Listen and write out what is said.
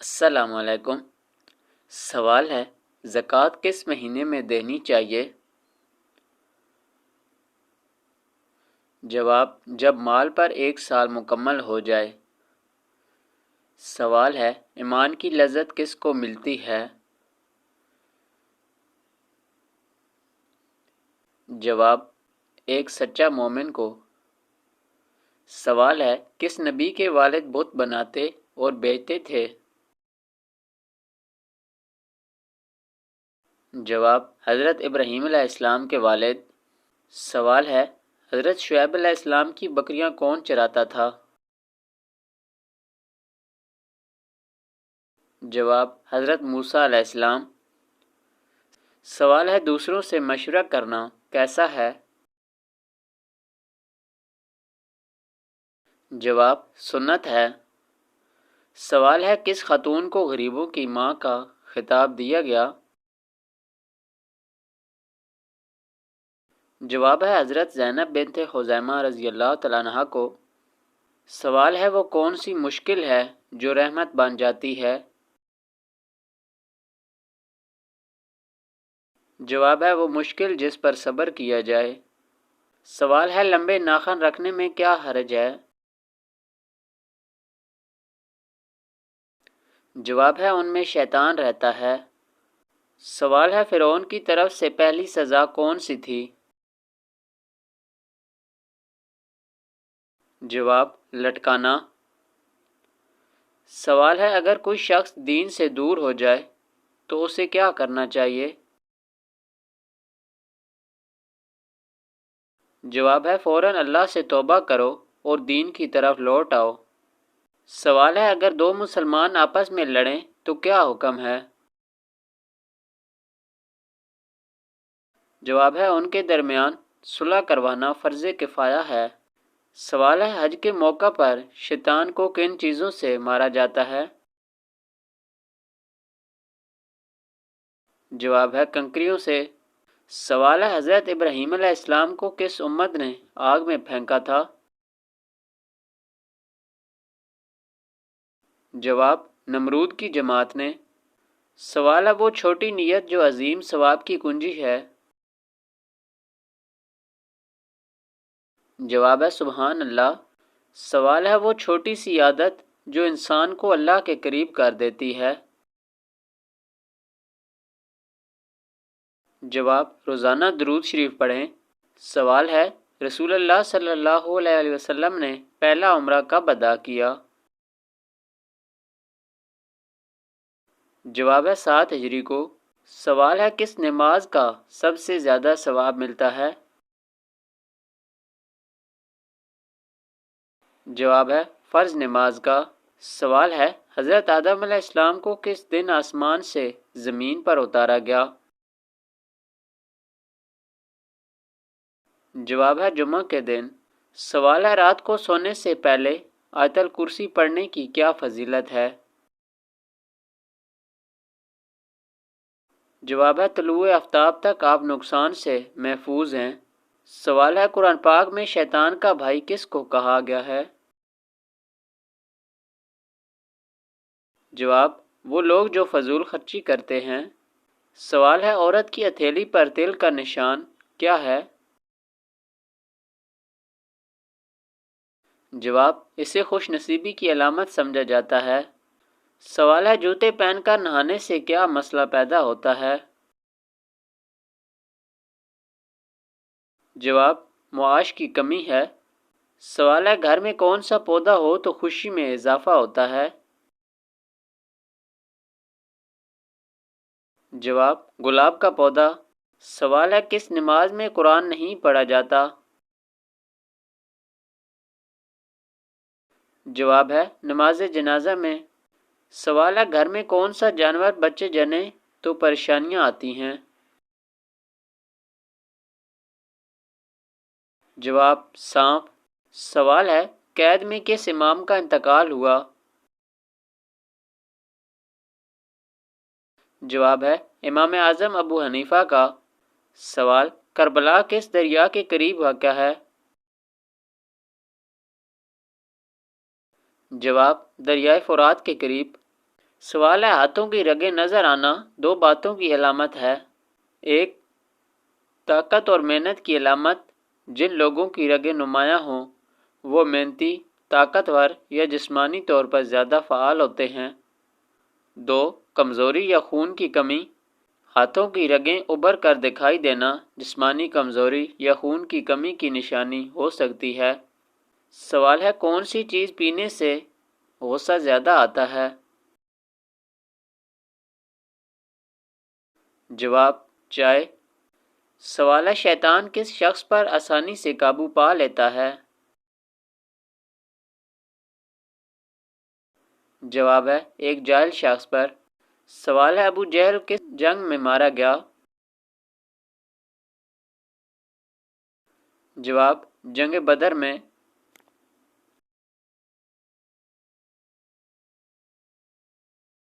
السلام علیکم۔ سوال ہے، زکوٰۃ کس مہینے میں دینی چاہیے؟ جواب، جب مال پر 1 سال مکمل ہو جائے۔ سوال ہے، ایمان کی لذت کس کو ملتی ہے؟ جواب، ایک سچا مومن کو۔ سوال ہے، کس نبی کے والد بت بناتے اور بیچتے تھے؟ جواب، حضرت ابراہیم علیہ السلام کے والد۔ سوال ہے، حضرت شعیب علیہ السلام کی بکریاں کون چراتا تھا؟ جواب، حضرت موسیٰ علیہ السلام۔ سوال ہے، دوسروں سے مشورہ کرنا کیسا ہے؟ جواب، سنت ہے۔ سوال ہے، کس خاتون کو غریبوں کی ماں کا خطاب دیا گیا؟ جواب ہے، حضرت زینب بنت خزیمہ رضی اللہ تعالیٰ عنہا کو۔ سوال ہے، وہ کون سی مشکل ہے جو رحمت بن جاتی ہے؟ جواب ہے، وہ مشکل جس پر صبر کیا جائے۔ سوال ہے، لمبے ناخن رکھنے میں کیا حرج ہے؟ جواب ہے، ان میں شیطان رہتا ہے۔ سوال ہے، فرعون کی طرف سے پہلی سزا کون سی تھی؟ جواب، لٹکانا۔ سوال ہے، اگر کوئی شخص دین سے دور ہو جائے تو اسے کیا کرنا چاہیے؟ جواب ہے، فوراً اللہ سے توبہ کرو اور دین کی طرف لوٹ آؤ۔ سوال ہے، اگر دو مسلمان آپس میں لڑیں تو کیا حکم ہے؟ جواب ہے، ان کے درمیان صلح کروانا فرض کفایہ ہے۔ سوال ہے، حج کے موقع پر شیطان کو کن چیزوں سے مارا جاتا ہے؟ جواب ہے، کنکریوں سے۔ سوال ہے، حضرت ابراہیم علیہ السلام کو کس امت نے آگ میں پھینکا تھا؟ جواب، نمرود کی جماعت نے۔ سوال ہے، وہ چھوٹی نیت جو عظیم ثواب کی کنجی ہے۔ جواب ہے، سبحان اللہ۔ سوال ہے، وہ چھوٹی سی عادت جو انسان کو اللہ کے قریب کر دیتی ہے۔ جواب، روزانہ درود شریف پڑھیں۔ سوال ہے، رسول اللہ صلی اللہ علیہ وسلم نے پہلا عمرہ کب ادا کیا؟ جواب ہے، 7 ہجری کو۔ سوال ہے، کس نماز کا سب سے زیادہ ثواب ملتا ہے؟ جواب ہے، فرض نماز کا۔ سوال ہے، حضرت آدم علیہ السلام کو کس دن آسمان سے زمین پر اتارا گیا؟ جواب ہے، جمعہ کے دن۔ سوال ہے، رات کو سونے سے پہلے آیت الکرسی پڑھنے کی کیا فضیلت ہے؟ جواب ہے، طلوع آفتاب تک آپ نقصان سے محفوظ ہیں۔ سوال ہے، قرآن پاک میں شیطان کا بھائی کس کو کہا گیا ہے؟ جواب، وہ لوگ جو فضول خرچی کرتے ہیں۔ سوال ہے، عورت کی ہتھیلی پر تل کا نشان کیا ہے؟ جواب، اسے خوش نصیبی کی علامت سمجھا جاتا ہے۔ سوال ہے، جوتے پہن کر نہانے سے کیا مسئلہ پیدا ہوتا ہے؟ جواب، معاش کی کمی ہے۔ سوال ہے، گھر میں کون سا پودا ہو تو خوشی میں اضافہ ہوتا ہے؟ جواب، گلاب کا پودا۔ سوال ہے، کس نماز میں قرآن نہیں پڑھا جاتا؟ جواب ہے، نماز جنازہ میں۔ سوال ہے، گھر میں کون سا جانور بچے جنے تو پریشانیاں آتی ہیں؟ جواب، سانپ۔ سوال ہے، قید میں کس امام کا انتقال ہوا؟ جواب ہے، امام اعظم ابو حنیفہ کا۔ سوال، کربلا کس دریا کے قریب واقع ہے؟ جواب، دریائے فرات کے قریب۔ سوال ہے، ہاتھوں کی رگیں نظر آنا دو باتوں کی علامت ہے۔ ایک، طاقت اور محنت کی علامت، جن لوگوں کی رگیں نمایاں ہوں وہ محنتی، طاقتور یا جسمانی طور پر زیادہ فعال ہوتے ہیں۔ دو، کمزوری یا خون کی کمی، ہاتھوں کی رگیں ابھر کر دکھائی دینا جسمانی کمزوری یا خون کی کمی کی نشانی ہو سکتی ہے۔ سوال ہے، کون سی چیز پینے سے غصہ زیادہ آتا ہے؟ جواب، چائے۔ سوال ہے، شیطان کس شخص پر آسانی سے قابو پا لیتا ہے؟ جواب ہے، ایک جاہل شخص پر۔ سوال ہے، ابو جہل کس جنگ میں مارا گیا؟ جواب، جنگ بدر میں۔